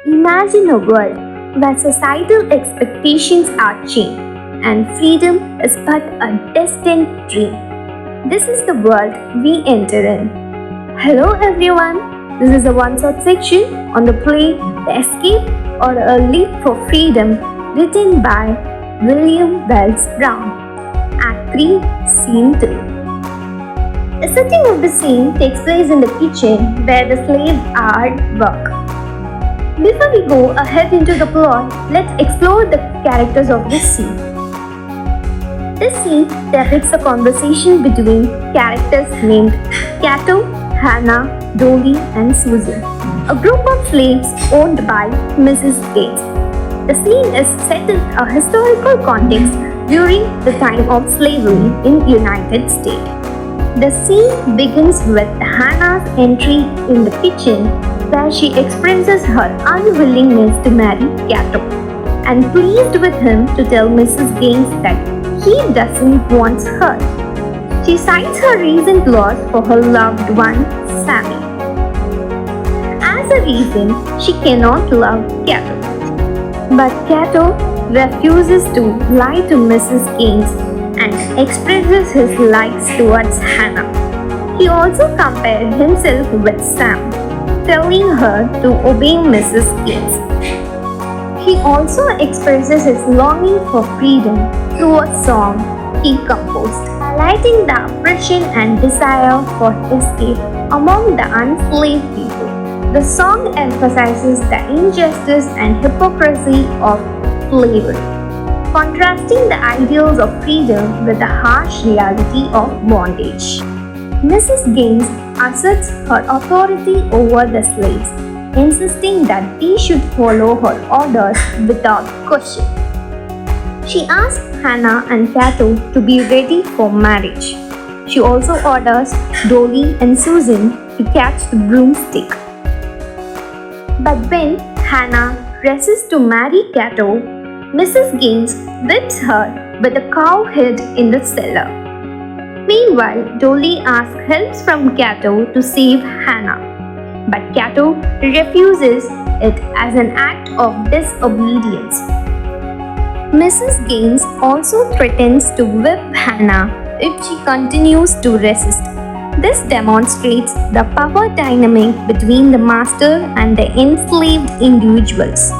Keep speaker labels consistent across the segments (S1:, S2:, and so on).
S1: Imagine a world where societal expectations are changed and freedom is but a distant dream. This is the world we enter in. Hello everyone, this is a one-shot section on the play The Escape or A Leap for Freedom written by William Wells Brown. Act 3, Scene 3. The setting of the scene takes place in the kitchen where the slaves are at work. Before we go ahead into the plot, let's explore the characters of this scene. This scene depicts a conversation between characters named Cato, Hannah, Dolly, and Susan, a group of slaves owned by Mrs. Gates. The scene is set in a historical context during the time of slavery in United States. The scene begins with Hannah's entry in the kitchen where she expresses her unwillingness to marry Cato and pleased with him to tell Mrs. Gaines that he doesn't want her. She cites her recent loss for her loved one, Sammy. As a reason, she cannot love Cato. But Cato refuses to lie to Mrs. Gaines and expresses his likes towards Hannah. He also compared himself with Sam, telling her to obey Mrs. Gaines. He also expresses his longing for freedom through a song he composed, highlighting the oppression and desire for escape among the enslaved people. The song emphasizes the injustice and hypocrisy of slavery, contrasting the ideals of freedom with the harsh reality of bondage. Mrs. Gaines asserts her authority over the slaves, insisting that they should follow her orders without question. She asks Hannah and Cato to be ready for marriage. She also orders Dolly and Susan to catch the broomstick. But when Hannah presses to marry Cato, Mrs. Gaines whips her with a cow head in the cellar. Meanwhile, Dolly asks help from Cato to save Hannah, but Cato refuses it as an act of disobedience. Mrs. Gaines also threatens to whip Hannah if she continues to resist. This demonstrates the power dynamic between the master and the enslaved individuals.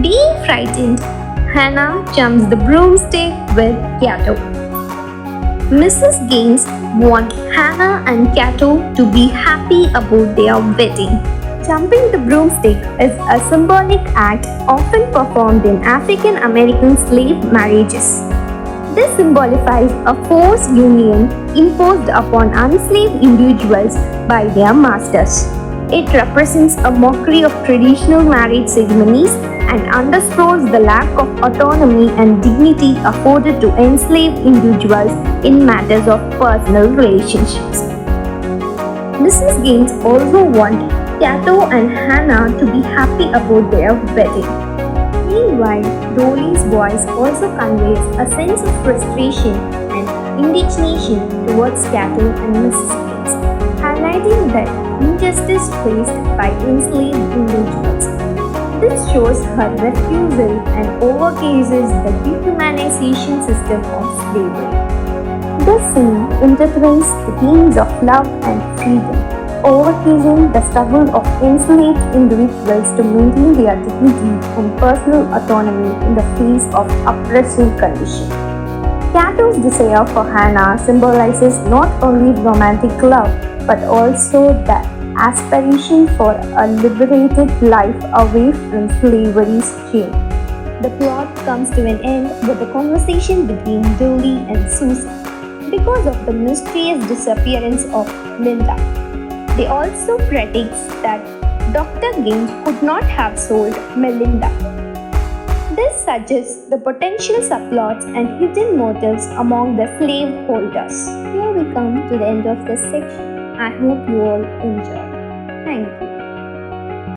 S1: Being frightened, Hannah jumps the broomstick with Cato. Mrs. Gaines wants Hannah and Cato to be happy about their wedding. Jumping the broomstick is a symbolic act often performed in African American slave marriages. This symbolifies a forced union imposed upon enslaved individuals by their masters. It represents a mockery of traditional marriage ceremonies and underscores the lack of autonomy and dignity afforded to enslaved individuals in matters of personal relationships. Mrs. Gaines also wants Cato and Hannah to be happy about their wedding. Meanwhile, Dolly's voice also conveys a sense of frustration and indignation towards Cato and Mrs. Gaines, highlighting the injustice faced by enslaved individuals. This shows her refusal and overcases the dehumanization system of slavery. This scene intertwines the themes of love and freedom, overcasing the struggle of enslaved individuals to maintain their dignity and personal autonomy in the face of oppressive conditions. Cato's desire for Hannah symbolizes not only romantic love but also the aspiration for a liberated life away from slavery's chain. The plot comes to an end with a conversation between Dolly and Susan because of the mysterious disappearance of Linda. They also predict that Dr. Gaines could not have sold Melinda. This suggests the potential subplots and hidden motives among the slave holders. Here we come to the end of this section. I hope you all enjoy.